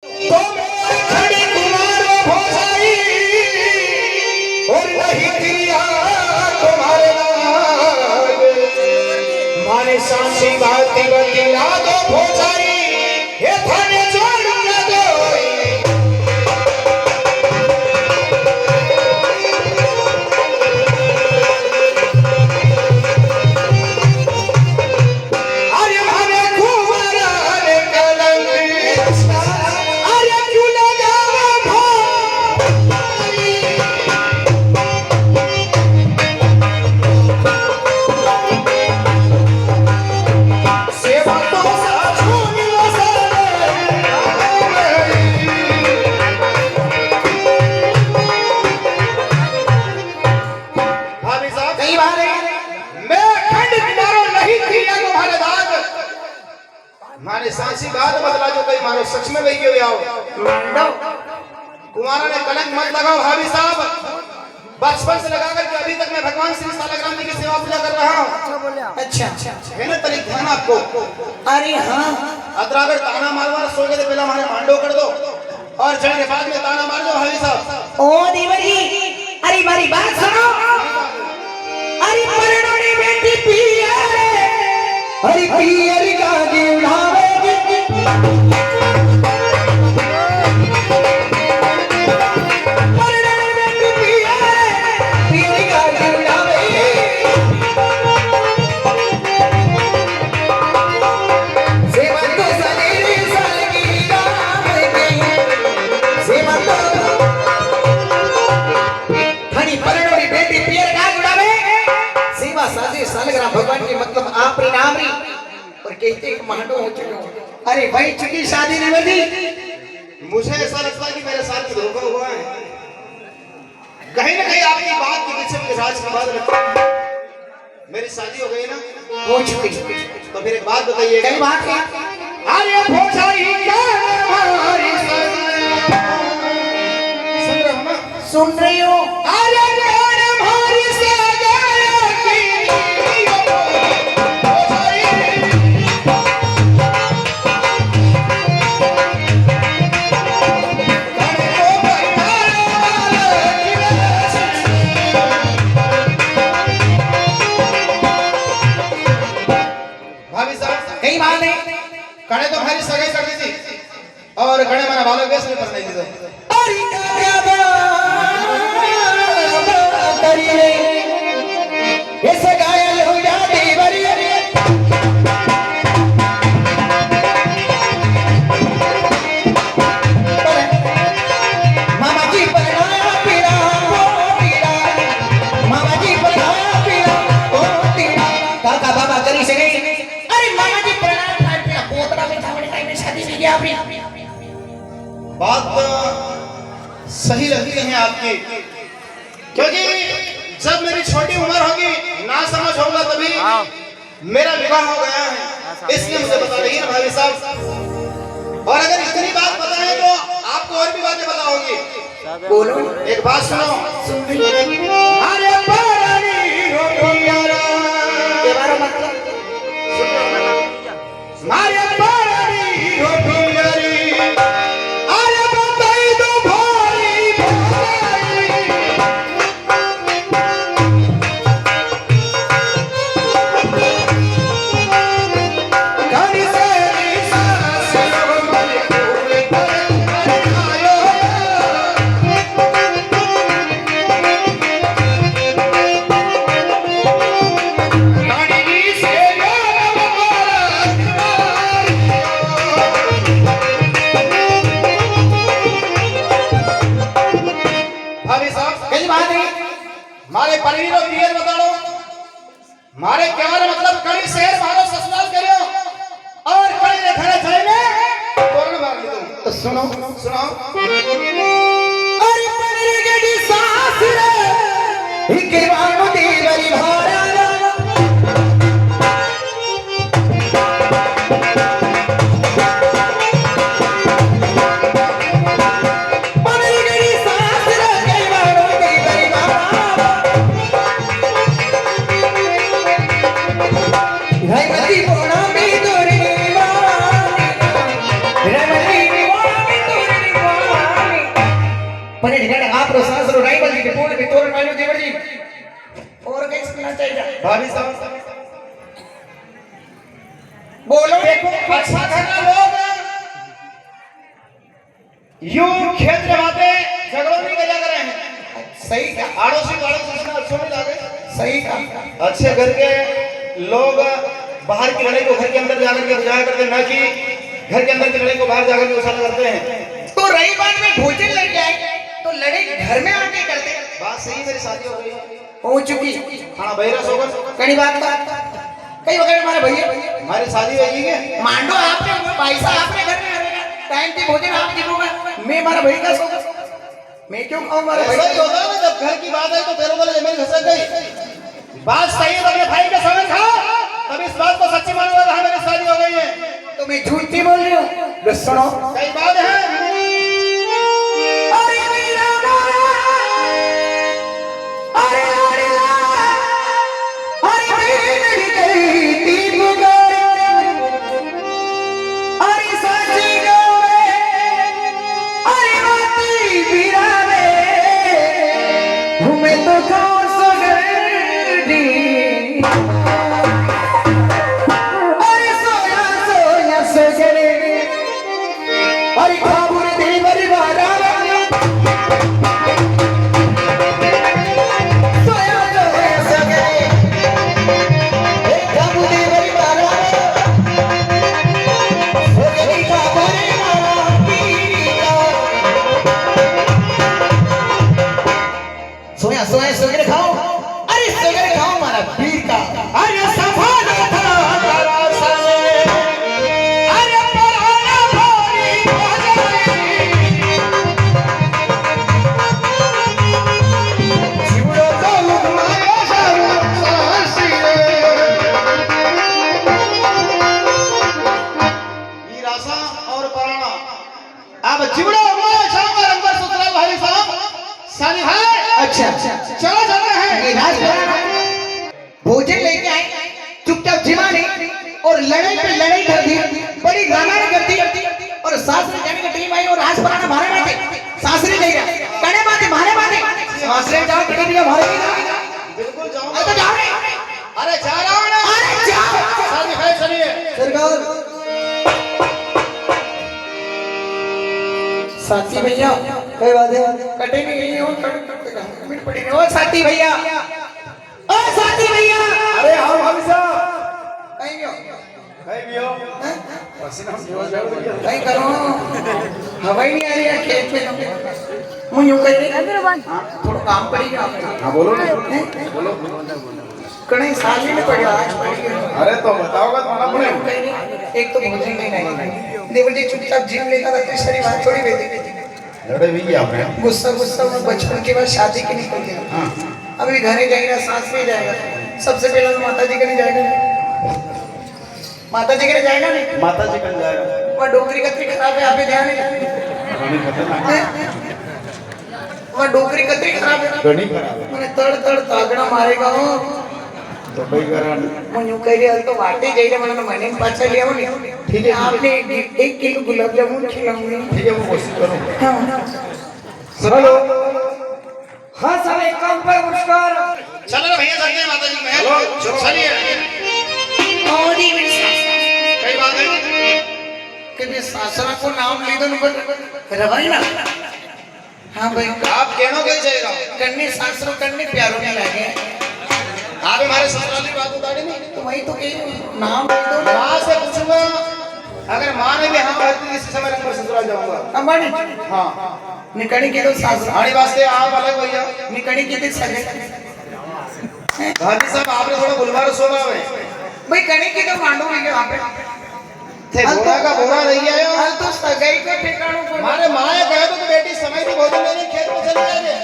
तो खड़ी कुमारो भोजाई और नहीं किया तुम्हारे माने सांसी बाती बतिला दो भोजाई ये थाने जोड़ न दो माने सांसी बात बदला जो कहीं मारो सच में वही क्यों आओ कुमारा ने कलंक मत लगाओ हावी साहब बचपन से लगा करके अभी तक मैं भगवान श्री सालग्राम जी की सेवा पूजा कर रहा हूँ। अच्छा है ना तरीक ध्यान आपको। अरे हाँ अदरागढ़ ताना मारवार सो गए पहला हमारे मांडो कर दो और जड़ के बाद में ताना मार दो हावी साहब। ओ देवरी अरे मेरी बात सुनो अरे परनोड़ी बेटी पियर अरे पियर का उड़ावे भगवान की मतलब आप री नाम री और कहते एक महंडो हो चुके। अरे भाई चुकी शादी नहीं बनी मुझे ऐसा लगता है कि मेरे साथ धोखा हुआ है कहीं ना कहीं आपकी बात के पीछे मुझे राज की बात लगती है। मेरी शादी हो गई ना हो चुकी तो फिर एक बात बताइए कई बात है अरे भोजाई क्या हमारी सुन रहे हो ना सुन रही हो अरे हमारी कड़े तो भारी सगाई कर दी थी और कड़े मारा बालक वेश में फंस नहीं दी बात सही लगती है आपकी क्योंकि जब मेरी छोटी उम्र होगी ना समझ होगा तभी मेरा विवाह हो गया है इसलिए मुझे बता रही है भाई साहब और अगर इतनी बात पता है तो आपको और भी बातें पता होंगी। बोलो एक बात सुनो अरे मारे परिवीरो क्लियर बता दो मारे क्या मतलब कड़ी शहर मारो ससुराल करियो और कड़ी रे घरे जाइने तोरण मार ली तो सुनो सुनो अरे पनरी गेडी सास रे इके बानो देवरी भारा रमती बोना में तोरे वाली रमती बोना में पने ढिगड़ आप रो सास रो राई बल्दी तोड़ भी तोड़ वालो देवर जी और कहीं सुनना चाहिए भाभी साहब बोलो देखो अच्छा करना लोग यूं खेत में आते झगड़ों नहीं करा करे हैं सही का आड़ोसी सुनना अच्छा नहीं लगे सही का अच्छे घर के लोग बाहर की लड़ाई को घर के अंदर जाकर के बुझाया करते हैं, ना कि घर के अंदर की लड़ाई को बाहर जाकर के उछाला करते हैं। तो रही बात में भोजन लेके आए तो लड़ाई घर में आके करते बात सही, मेरी शादी हो गई हो चुकी हाँ बहिरा सोगर कड़ी बात कई वगैरह हमारे भैया हमारी शादी होगी क्या मांडो आपने भाई साहब आपने घर में आएगा टाइम पे भोजन आप दिखोगा मैं हमारा भाई का सोगा मैं क्यों खाऊं हमारा ऐसा ही होता है ना, जब घर की बात आई तो पैरों वाले जमीन खसक गई। बात सही है, अपने भाई का समझ खा तब इस बात को सच्ची मानूंगा कि मेरी शादी हो गई है। तो मैं झूठ नहीं बोल रही हूँ सुनो सही बात है। अरे मेरा नारा, अरे अरे अरे मेरी गई तीन गुगार, अरे साची गावे, अरे माती बिरावे, घूमे तो कौन सा गर्दी, अरे सोया सोया सजने, अरे खाबुर देवर वारा सोया सोया सगरे खाओ अरे सगरे खाओ मारा पीर का अरे संभालो तारा साले अरे पराना भारी हो जाए जीवड़ो तो लुकमाया सासी ये रासा और पराना अब चिवड़ा हुआ शाम का रंग सुतरा भाई साहब साली भाई अच्छा चलो चलते हैं। ये राज भोजन लेके आए चुपचाप जिमाने और लड़ाई पे लड़ाई कर दी बड़ी रामायण कर दी और सासरे जाने की टीम आई और आज पराना मारे माते सासरे जाएगा कड़े माते मारे माते सासरे जाओ कड़े भी मारे बिल्कुल जाऊंगा। अरे तो जाओ रे अरे जा रहा हूं ना। अरे जाओ साली भाई चलिए। सरकार साथी भैया कोई बात है कटे नहीं हो मिनट पड़ी ओ साथी भैया ओ साथी भैया अरे हाँ भाभी साहब कहीं हो कहीं भी हो पसीना से हो जाएगा। कहीं करो हवा ही नहीं आ रही है खेत में मुझे यूं कह रही थोड़ा काम पड़ेगा आपका हाँ बोलो ना बोलो। कहीं साल ही में पड़ेगा आज पड़ेगा अरे तो बताओगा तो आना पड़ेगा। एक तो भोजन नहीं देवर जी चुपचाप जिम लेकर अपनी सारी बात थोड़ी भेज लड़े भी क्या आपने गुस्सा गुस्सा में बचपन के बाद शादी के निकल गया अभी घरे जाएगा सास में जाएगा सबसे पहले तो माता जी के नहीं जाएगा माता जी के जाएगा नहीं माता जी कल जाएगा वह डोकरी कतरी खराब है आप ध्यान नहीं वह डोकरी कतरी खराब है तो नहीं करा मैंने तड़ तड़ तागड़ा मारेगा हो तो भाई करा मैं यूं कह रही तो वाटे जाइए मैंने महीने में पाचा लिया हो ठीक है आपने 1 किलो गुलाब जामुन खिलाऊंगी ठीक है वो कोशिश करो। हेलो हाँ साहब एक काम पर नमस्कार चलो ना भैया चलते हैं माता जी के महल। चलिए और ही मेरी सास कई बात है कि मैं सासरा को नाम ले दो नंबर रवाई ना हाँ भाई आप कहनो के जाएगा कन्ने सासरो कन्ने प्यारो नहीं लगे आप हमारे ससुराल की बात उतारी नहीं तो वही तो कही नाम ले दो माँ से पूछूंगा अगर माँ ने भी हाँ भरती इस समय नंबर ससुराल जाऊंगा। अम्बानी हाँ निकड़ी के दो सासरा हमारे वास्ते आप अलग भैया निकड़ी के दो सगे भाभी साहब आपने थोड़ा बुलवार सोना है भाई कड़ी के दो मांडो भी वहाँ पे थे बोरा का बोरा नहीं आया हाल तो सगाई का ठिकानों पर हमारे माँ ने कहा तो बेटी समय भी भोजन लेने खेत में चले जाएंगे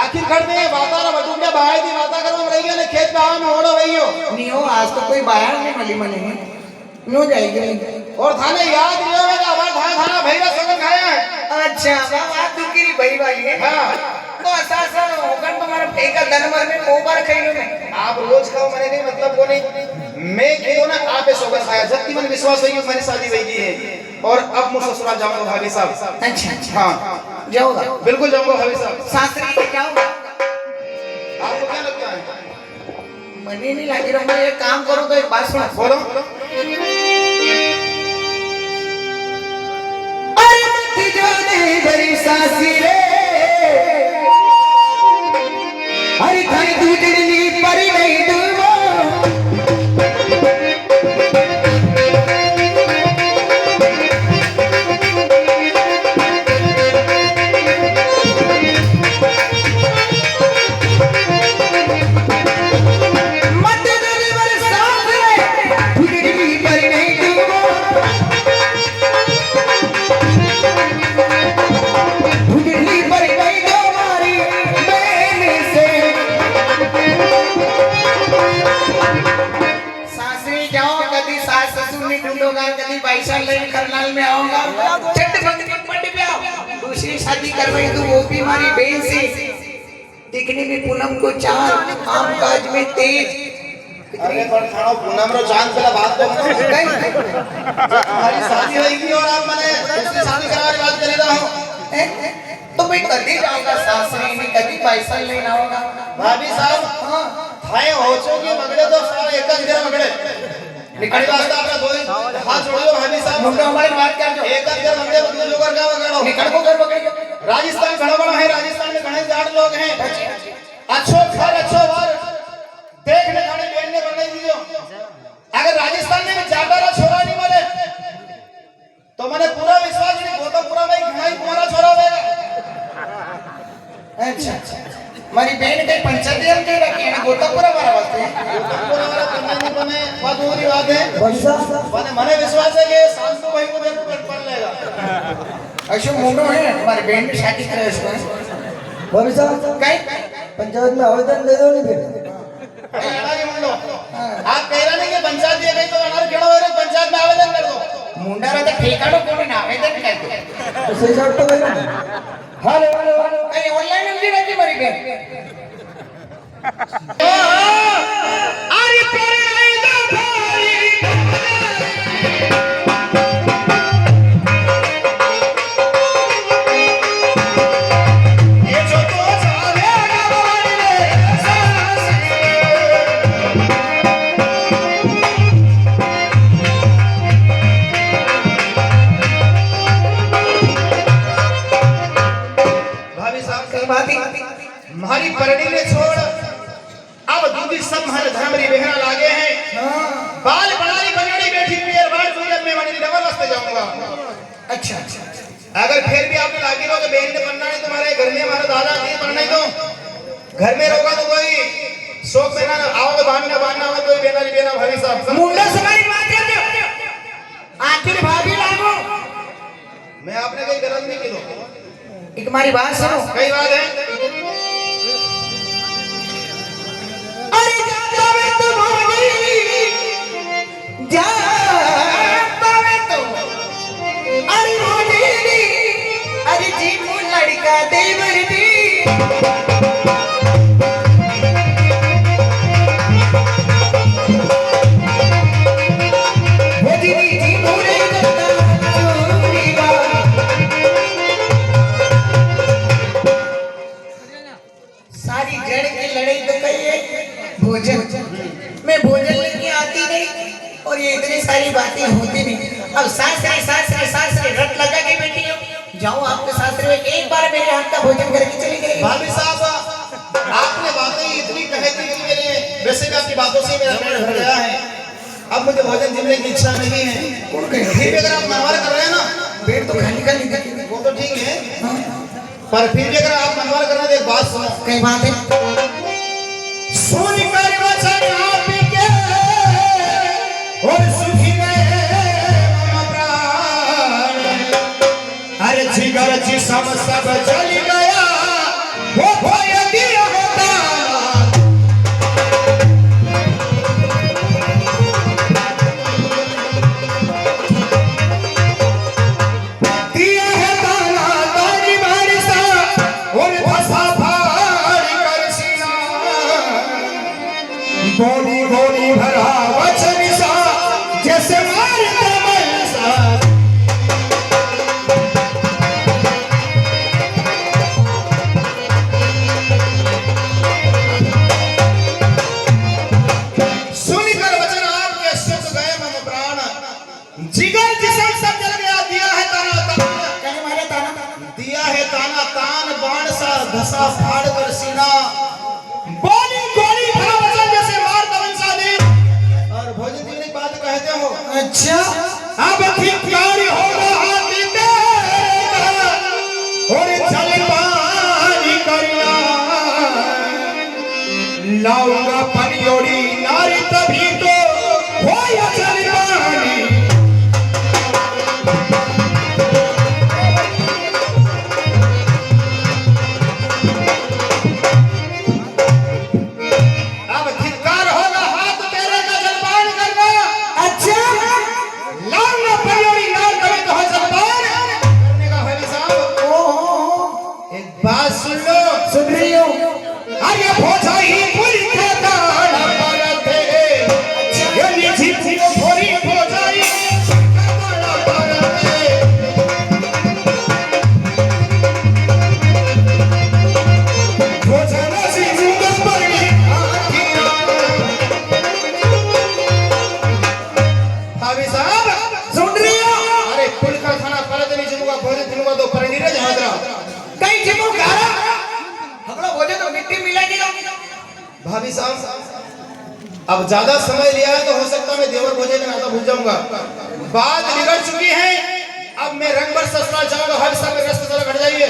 आखिर खड़ते हैं बाता ना बटूंडा बाहर दी बाता करवा रही है ने खेत पे आम ओड़ो भैयो नहीं हो आज तो कोई बाहर नहीं मली मले है नो जाएगी और थाने याद रहे होगा हमारा थाना थाना भैया सगन खाया है। अच्छा बात तू की भाई वाली है हाँ तो असा होकर तुम्हारा फेंका दनवर में मोबार खाइयो में आप रोज खाओ मैंने नहीं मतलब वो नहीं मैं क्यों ना आप ऐसे होकर खाया जब कि मन विश्वास हुई कि मेरी शादी हुई है और अब मैं ससुराल जाऊंगा भाभी साहब। अच्छा अच्छा हाँ जाओगा बिल्कुल जाऊंगा भाभी साहब। सासरी के जाओगा आपको क्या लगता है? मने नहीं लगी रहा मैं एक काम करूं तो एक बात सुना बोलो। अरे तिजोरी भरी सासी रे अरे खाई दूधनी परी नहीं दूबो मत दूधनी भरी सासी रे दूधनी परी नहीं दूबो दूधनी परी नहीं दो मारी बहन से सासरी जाओ कभी सास ससुर ने ढूंढोगा कभी पैसा लेने करनाल में आओगा चट मंडी पे आओ दूसरी शादी करवाई तो वो भी हमारी बहन से दिखने में पूनम को चार काम काज में तेज अरे पर खाओ पूनम रो चांद पहला बात तो हमारी शादी होगी और आप मैंने दूसरी शादी कराने की बात कर रहा हूं। तो मैं कभी जाऊंगा सासरी में कभी पैसा लेना होगा भाभी साहब हाँ थाए हो चोगे मगड़े तो सारा एक ही घर मगड़े निकल वास्ता आपने दो हाथ जोड़ियो भाभी साहब मुंडा हमारी बात कर जो एक ही घर मगड़े बदले जो कर का वगड़ो निकल को कर पकड़ राजस्थान खड़ा बड़ा है राजस्थान में घणे जाट लोग हैं अच्छो घर अच्छो घर देखने खाने बेचने बनने दीजियो अगर राजस्थान में भी जाटारा छोरा नहीं मिले तो मैंने पूरा विश्वास नहीं गौतमपुरा में घणाई कुमारा छोरा होगा। अच्छा हमारी बहन के पंचायत हम के रखी है गोतापुरा वाला वास्ते गौतमपुरा वाला बनने नहीं बने बात दूसरी बात है मैंने विश्वास है कि शांतु भाई को देखो पड़ लेगा। अशोक मुंडो है हमारी बहन की शादी करे इसमें भाभी साहब कहीं पंचायत में आवेदन दे दो नहीं फिर लड़ा के मान लो आप कह रहे नहीं कि पंचायत दिए गई तो अनार केड़ा हो रहे पंचायत में आवेदन कर दो मुंडा रहता ठेकाड़ो कोई ना आवेदन कर दो तो सही शर्ट तो मेरा हेलो हेलो हेलो कहीं ऑनलाइन हम भी रहती हमारी बहन अरे तेरे नहीं दो भाई ये जो तो सावे गवाले सासी भाभी साहब कई बात ही हमारी परड़ी ने छोड़ अब दूधी सब हमारे धर्म री बहना लागे हैं बाल बनारी बजड़ी बैठी पियर बाल सूरज में बनी डबल वास्ते जाऊंगा। अच्छा अगर फिर भी आपने लागी रहो कि बहन ने बनना नहीं तुम्हारे घर में हमारा दादा नहीं बनना ही तो घर में रहोगा तो कोई शौक में ना आओगे बांधना हो तो बेना नहीं बेना भाभी साहब मुंडा समारी बात कर दो आखिर भाभी लागो मैं आपने कोई गलत नहीं की दो एक हमारी बात सुनो कई बात है अरे जाता वे तुम होगी जाता वे तुम अरे होगी अरे जी मु लड़का देवर दी वो दीदी जी पूरे करता चोरी बात सारी जड़ की लड़ाई तो कही है भोजन मैं भोजन लेके आती नहीं और ये इतनी सारी बातें होती नहीं अब सासरे रट लगा के बैठी हो जाओ आपके सासरे में एक बार मेरे हाथ का भोजन करके चली गई भाभी साहब आपने बातें इतनी कह दी कि मेरे वैसे भी आपकी बातों से मेरा पेट भर गया है अब मुझे भोजन जीने की इच्छा नहीं है फिर भी अगर आप मनवार कर रहे हैं ना पेट तो खाली खाली दिखी वो तो ठीक है पर फिर भी अगर आप मनवार कर रहे हैं तो एक बात सुनो कई बात है सुन कर वचन आपके और सुखी गए मम प्राण अरे जिगर जिसम सब जल गया वो भय दिया होता दिया है ताला तारी बारिशा और फसा धसा फाड़ कर सीना, बोली गोली भरा वचन जैसे मार दवन सा दे। और भोजन जी ने एक बात कहते हो, अच्छा अब धिक्कारी होगा हाथी तेरा और जल पानी करना, लाऊंगा पनियोड़ी नारी तभी तो होया जल पानी। अब धिक्कार होगा हाथ तेरे का जलपान करना, अच्छा लाऊंगा पनियोड़ी नारी तभी तो हो जलपान करने का। भाई साहब एक बात सुन लो, सुन रही हो? अरे भोजा ही पूरी के दाना परते, ये निजी को पूरी भोजा ही दाना परते। भोजा ना सीजू को पड़ी आखिया। भाभी साहब सुन रही हो? अरे कुल का खाना परत नहीं जिमुगा भोजन जिमुगा तो पर नीरज हादरा कहीं जिमो गारा हगड़ा भोजन तो मिट्टी मिलेगी ना। भाभी साहब अब ज्यादा समय लिया है तो हो सकता है मैं देवर भोजन का नाता भूल जाऊंगा। बात बिगड़ चुकी है, अब मैं रंग भर ससुराल जाऊंगा। भाभी साहब मेरे रास्ते जरा हट जाइए।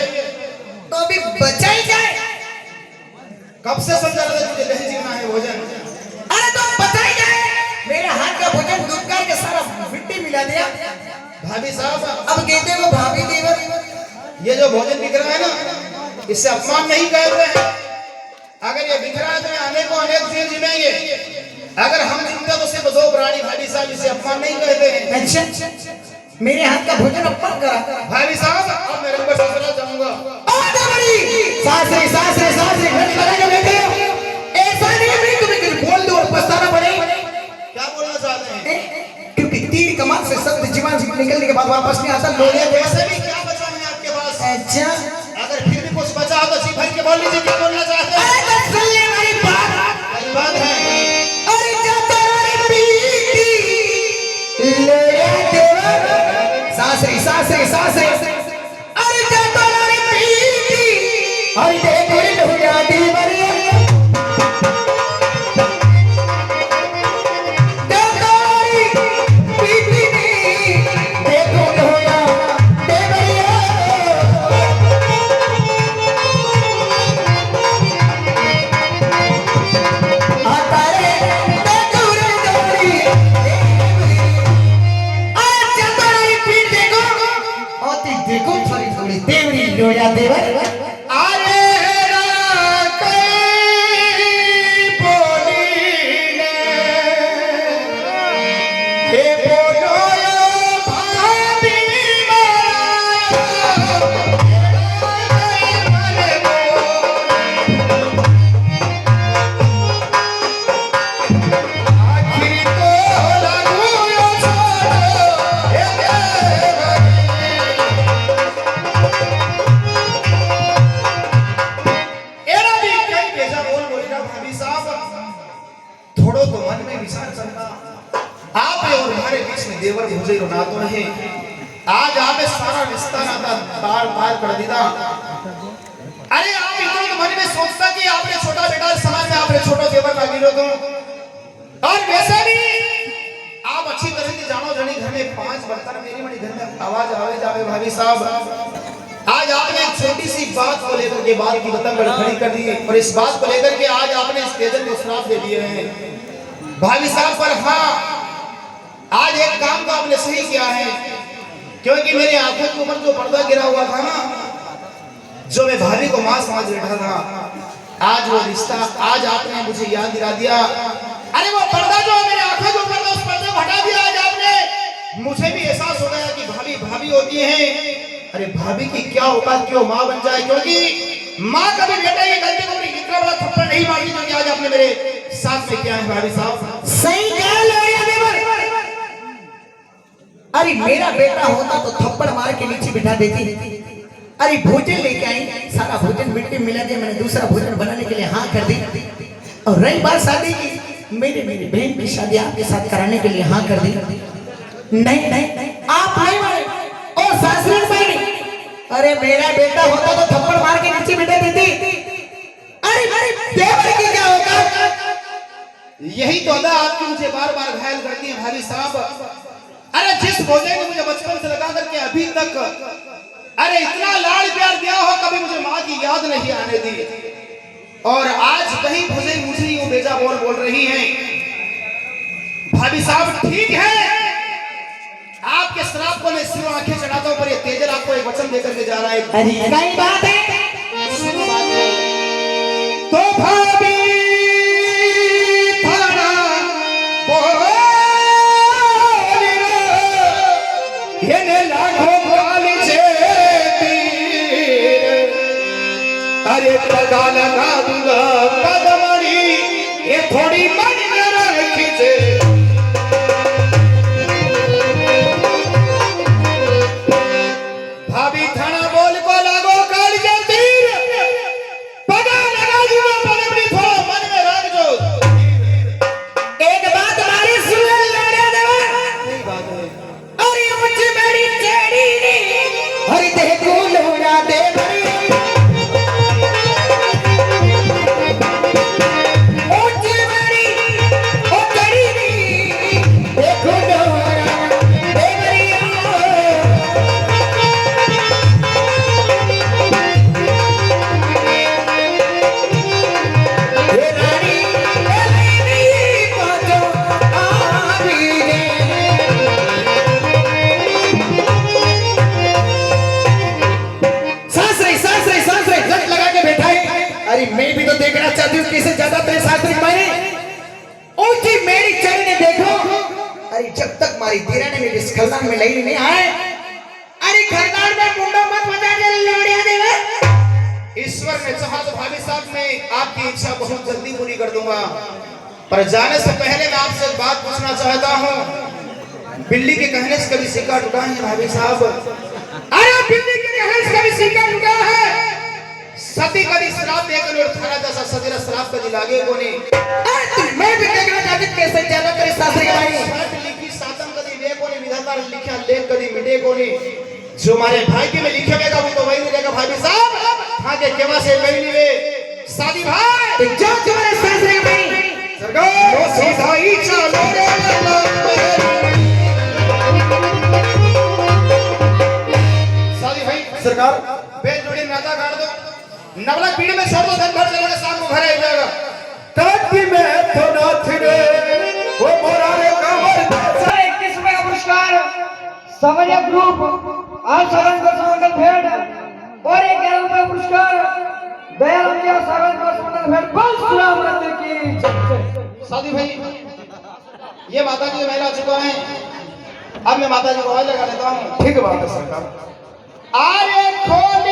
तो अभी बचा ही जाए। कब से समझा रहा था मुझे नहीं जीना है भोजन। अरे तो बचा ही जाए। मेरे हाथ का भोजन दूध का के सारा मिट्टी मिला दिया। भाभी साहब अब कहते हो भाभी देवर ये जो भोजन बिक रहा है ना, इससे अपमान नहीं कर रहे हैं। अगर ये बिक रहा है तो अनेकों अनेक जीव जिमेंगे। अगर हम जिंदा तो सिर्फ दो प्राणी। भाभी साहब इसे अपमान नहीं कहते हैं। अच्छा मेरे हाथ का भोजन अपमान करा। भाभी साहब अब मैं रंग भर ससुराल जाऊंगा। सासरे सासरे सासरे घर लगाएगा बेटे। ऐसा नहीं है तुम्हें कुछ बोल दो और पछताना पड़े। क्या बोलना चाहते हैं? क्योंकि तीर कमान से शब्द जीवन निकलने के बाद वापस नहीं आता। लोरिया वैसे भी क्या बचा है आपके पास? अच्छा अगर फिर भी कुछ बचा हो तो जी भर के बोल लीजिए क्या बोलना चाहते हैं। अरे सुन ले मेरी बात। सही बात है। अरे जा तेरी पीती लोरिया देवर सासरे सासरे सासरे। अरे जा तेरी पीती अरे देखो लोरिया देवर लोरिया देवर अरे कई बोली ने हे बोलो भाभी आखिर तो लागू यो छोड़ो हे एरा भी कई बेजा बोल बोलेगा। भाभी साहब थोड़ो तो मन में विचार करना। आप और हमारे बीच में देवर भुजे नातो है। आज आपे सारा रिश्ता नाता तार तार कर दिया। अरे आप इतना तो मन में सोचता कि आपने छोटा बेटा समाज में आपने छोटा देवर ना गिरो तुम। और वैसे भी आप अच्छी तरह से जानो जनी घर में 5 बर्तन मेरी बड़ी घर में आवाज आवे जावे। भाभी साहब आज आपने एक छोटी सी बात को लेकर के बात की बतंग खड़ी कर दी और इस बात को लेकर के आज आपने इस तेजन को श्राप दे दिए हैं भाभी साहब पर। हाँ आज एक काम तो आपने सही किया है, क्योंकि मेरी आंखों के ऊपर जो पर्दा गिरा हुआ था ना, जो मैं भाभी को मां समझ बैठा था, आज वो रिश्ता आज आपने मुझे याद दिला दिया। अरे वो पर्दा जो मेरी आंखों के ऊपर था उस पर्दे को हटा दिया आज आपने। मुझे भी एहसास हो गया कि भाभी भाभी होती है। अरे भाभी की क्या औकात क्यों मां बन जाए, क्योंकि मां कभी बेटे की गलती को इतना बड़ा थप्पड़ नहीं मारती जो कि आज आपने मेरे साथ में किया है। भाभी साहब सही कहा लोरिया देवर। अरे मेरा बेटा होता तो थप्पड़ मार के नीचे बिठा देती। अरे भोजन लेके आई, सारा भोजन मिट्टी मिला दिया। मैंने दूसरा भोजन बनाने के लिए हाँ कर दी। और रही बात शादी की, मेरी बहन की शादी आपके साथ कराने के लिए हाँ कर दी। नहीं नहीं आप नहीं माने और सासरे में अरे मेरा बेटा होता तो थप्पड़ मार के नीचे बिठा देती। अरे देवर की क्या होगा? यही तो अदा आपकी मुझे बार बार घायल करती है भाभी साहब। अरे जिस भोजे ने मुझे बचपन से लगा करके अभी तक अरे इतना लाड़ प्यार दिया हो, कभी मुझे माँ की याद नहीं आने दी। और आज कहीं भोजे मुझे यूं बेजा बोल रही हैं। भाभी साहब ठीक है, आपके श्राप को मैं सिर्फ आंखें चढ़ाता हूं, पर ये तेजल आपको एक वचन देकर के जा रहा है। अरे सही बात है। तो भाभी थाना ये लाखों काली से तीर, अरे लगा लगा दूंगा कदमड़ी, ये थोड़ी मन में खींचे। भाभी थाना बोल को लागो काली के तीर, पगा लगा दूंगा पगड़ी, थोड़ा मन में रख दो। एक बात हमारी सुन ले लड़िया देवर। सही बात है। अरे मुझे मेरी चेड़ी ने हरि देखो लोड़ा दे भरी। मुझे मेरी ओ चेड़ी ने देखो लोड़ा दे भरी। ये रानी नहीं पाजो आवी ने। सासरे लट लगा के बैठा है। अरे मैं भी तो देखना चाहती हूँ किसे ज्यादा तेरे सासरे मारे। ऊंची मेरी चरी ने देखो। अरे जब तक मारी तेरा ने मेरी इस खलनान में लई नहीं आए, अरे खलनान में मुंडा मत बजा दे लौड़िया देवर। ईश्वर ने चाहा तो भाभी साहब मैं आपकी इच्छा बहुत जल्दी पूरी कर दूंगा, पर जाने से पहले मैं आपसे एक बात पूछना चाहता हूँ। बिल्ली के कहने से कभी सिक्का टूटा है भाभी साहब? अरे बिल्ली के कहने से कभी सिक्का टूटा है? सती कभी श्राप देकर और थाना जैसा सतीरा श्राप कभी लागे को नहीं। अरे मैं भी देखना चाहती हूँ कैसे ज्यादा तेरे सासरे के भाई। शर्त लिखी सातम कभी ले को नहीं, विधाता ने लिखा लेख कभी मिटे को नहीं। जो हमारे भाग्य में लिखे होगा वो तो वही मिलेगा भाभी साहब। हाँ के केवा से कहीं नहीं वे शादी भाई। तो जो तुम्हारे सासरे के भाई सरकार वो सीधा ही चलो रे शादी भाई। सरकार बेल जोड़ी नाता काट दो, नवला पीढ़ी में छोड़ दो, दिन भर चलोगे शाम को घर आ जाएगा। तड़की में तो नाथ रे वो मोरारे कमर दे। 21 रुपए का पुरस्कार समरिया ग्रुप आज सावन का समंगल भेंट और 11 रुपए पुरस्कार दयाराम जी सावन का समंगल भेंट बल सुराम मंदिर की जय। शादी भाई ये माता जी महिला चुका है, अब मैं माता जी को आवाज लगा लेता हूँ। ठीक बात है सरकार। आरे खोली